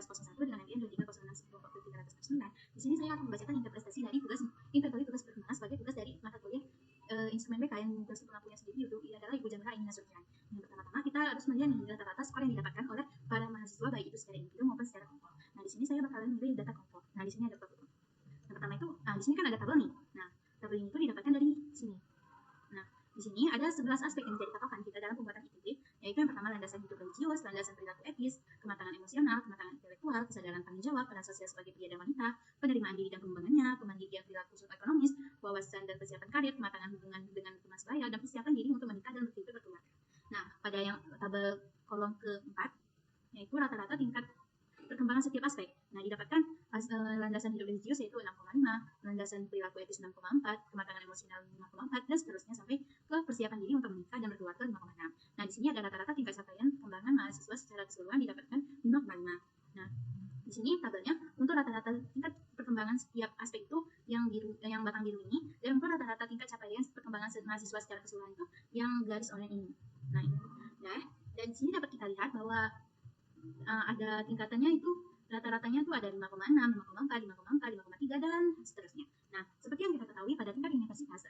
1301 dengan NPM 2306 Di sini saya akan membacakan interpretasi dari inventory tugas perkembangan sebagai tugas dari mata kuliah instrumen BK yang dosen pengampunya sendiri yaitu adalah Ibu Jamila Aini Nasution. Yang pertama-tama kita harus melihat nih rata-rata skor yang didapatkan oleh para mahasiswa baik itu secara individu maupun secara kelompok. Nah, di sini saya bakalan memilih data kelompok. Nah, di sini ada kelompok. Yang pertama itu, di sini kan ada tabel nih. Nah, tabel ini itu didapatkan dari sini. Nah, di sini ada 11 aspek yang menjadi patokan kita dalam pembuatan ITB, yaitu yang pertama landasan hidup religius, landasan perilaku etis, kematangan emosional, kematangan intelektual, kesadaran tanggung jawab, peran sosial sebagai pria dan wanita, penerimaan diri dan pengembangannya, kemandirian perilaku ekonomis, wawasan dan persiapan karir, kematangan hubungan dengan teman sebaya, dan persiapan diri untuk menikah dan berhidup berkeluarga. Nah, pada yang tabel kolom keempat, yaitu rata-rata tingkat perkembangan setiap aspek. Nah, didapatkan landasan hidup religius yaitu 6,5, landasan perilaku etis 6,4, kematangan emosional 5,4, dan seterusnya sampai ke persiapan diri untuk menikah dan berkeluarga 5,6. Nah, di sini ada rata-rata tingkat capaian perkembangan mahasiswa secara keseluruhan didapatkan 5,5. Nah, di sini tabelnya untuk rata-rata tingkat perkembangan setiap aspek itu yang batang biru ini, dan untuk rata-rata tingkat capaian perkembangan mahasiswa secara keseluruhan itu yang garis oranye ini. Nah, ini. Nah, dan di sini dapat kita lihat bahwa ada tingkatannya itu rata-ratanya itu ada 5,6, 5,4, 5,4, 5,3 dan seterusnya. Nah, seperti yang kita ketahui pada tingkat universitas,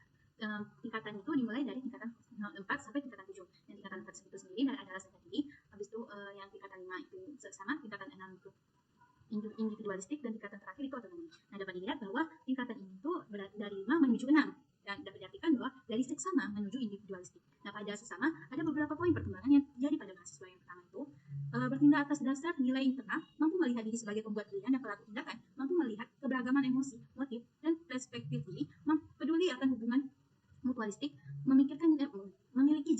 tingkatan itu dimulai dari tingkatan 4 sampai tingkatan 7. Yang tingkatan 4 itu sendiri adalah strategi, habis itu yang tingkatan 5 itu sama, tingkatan 6 itu individualistik, dan tingkatan terakhir itu otonomi. Nah, dapat dilihat bahwa tingkatan ini itu dari 5 menuju 6. Dan dapat diartikan bahwa dari seksama menuju individualistik. Nah, pada seksama ada beberapa poin perkembangan yang terjadi pada mahasiswa. Yang pertama itu bertindak atas dasar nilai internal, mampu melihat diri sebagai pembuat pilihan dan pelaku tindakan, mampu melihat keberagaman emosi, motif, dan perspektif diri, peduli akan hubungan mutualistik, memikirkan dan memiliki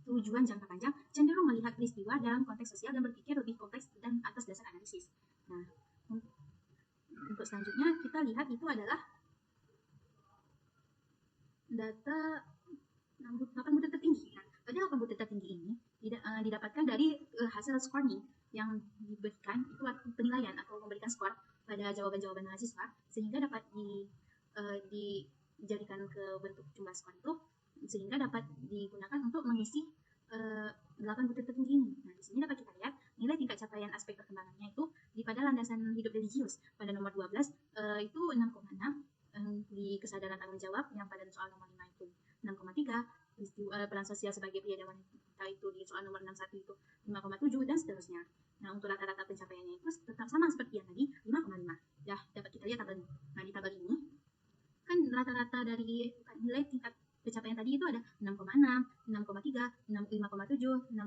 tujuan jangka panjang, cenderung melihat peristiwa dalam konteks sosial dan berpikir lebih kompleks dan atas dasar analisis. Nah, untuk selanjutnya kita lihat itu adalah data 8 butir tertinggi. Nah, pada 8 butir tertinggi ini didapatkan dari hasil scoring yang diberikan itu penilaian atau memberikan skor pada jawaban-jawaban mahasiswa sehingga dapat dijadikan ke bentuk jumlah skor itu sehingga dapat digunakan untuk mengisi 8 butir tertinggi ini. Nah, di sini dapat kita lihat nilai tingkat capaian aspek perkembangannya itu pada landasan hidup religius pada nomor 12 itu 6,6, di kesadaran tanggung jawab yang pada soal nomor 5 itu 6,3, peran sosial sebagai pria dan wanita itu di soal nomor 61 itu 5,7 dan seterusnya. Nah, untuk rata-rata pencapaiannya itu tetap sama seperti yang tadi 5,5. Ya, dapat kita lihat tabel ini. Nah, di tabel ini kan rata-rata dari nilai tingkat pencapaian tadi itu ada 6,6, 6,3, 5,7, 6,2,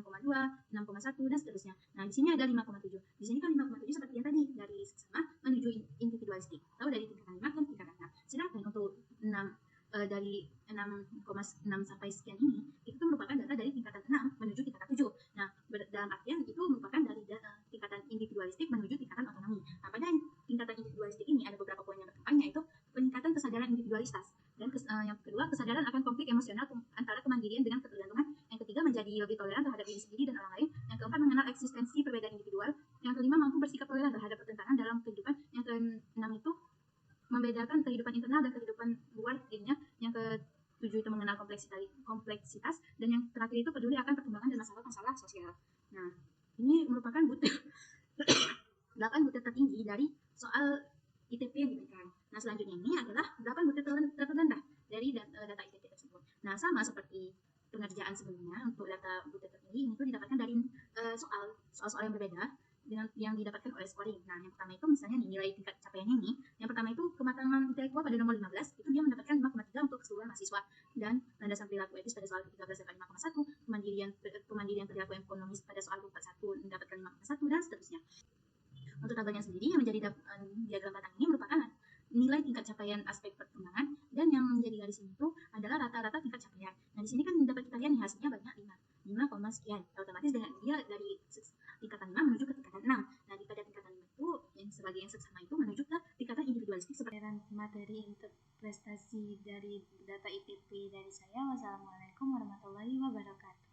6,1 dan seterusnya. Nah, di sini ada 5,7. Di sini kan 5,7 seperti yang tadi dari seksama menuju individualistik. Tahu dari tingkatan 5 dan tingkatan 6. Sedangkan untuk 6 dari 6,6 sampai sekian ini itu merupakan data dari tingkatan 6 menuju tingkatan 7. Nah, dalam artian itu merupakan dari tingkatan individualistik menuju tingkatan otonomi. Nah, pada tingkatan individualistik ini ada beberapa poin yang berkembang, yaitu peningkatan kesadaran individualitas, dan yang kedua kesadaran akan konflik emosional antara kemandirian dengan ketergantungan, yang ketiga menjadi lebih toleran terhadap diri sendiri dan orang lain, yang keempat mengenal eksistensi perbedaan individual, yang kelima mampu bersikap toleran terhadap pertentangan dalam kehidupan, yang keenam itu membedakan kehidupan internal dan kehidupan luar dirinya, yang ketujuh itu mengenal kompleksitas, dan yang terakhir itu peduli akan perkembangan dan masalah-masalah sosial. Nah, ini merupakan butir 8 butir tertinggi dari soal ITP yang diberikan. Nah, selanjutnya ini adalah 8 butir terrendah dari data ITP tersebut. Nah, sama seperti pengerjaan sebelumnya, untuk data butir tertinggi ini tuh didapatkan dari soal-soal yang berbeda dengan yang didapatkan oleh scoring. Nah, yang pertama itu misalnya nih, nilai tingkat capaiannya ini, yang pertama itu kematangan intelektual pada nomor 15 itu dia mendapatkan 5,3 untuk keseluruhan mahasiswa, dan landasan perilaku etis pada soal 13 dapat 5,1, kemandirian perilaku ekonomis pada soal 21 mendapatkan 5,1 dan seterusnya. Untuk tabelnya sendiri yang menjadi diagram batang ini merupakan nilai tingkat capaian aspek perkembangan, dan yang menjadi garis ini itu adalah rata-rata tingkat capaian. Nah, di sini kan dapat kita lihat nih hasilnya banyak 5, sekian. Otomatis dengan dia dari tingkatan 5 menuju ke tingkatan 6. Nah, pada tingkatan 5 itu yang sebagai yang seksama itu menuju ke tingkatan individualistik seperti materi interpretasi dari data ITP dari saya. Wassalamualaikum warahmatullahi wabarakatuh.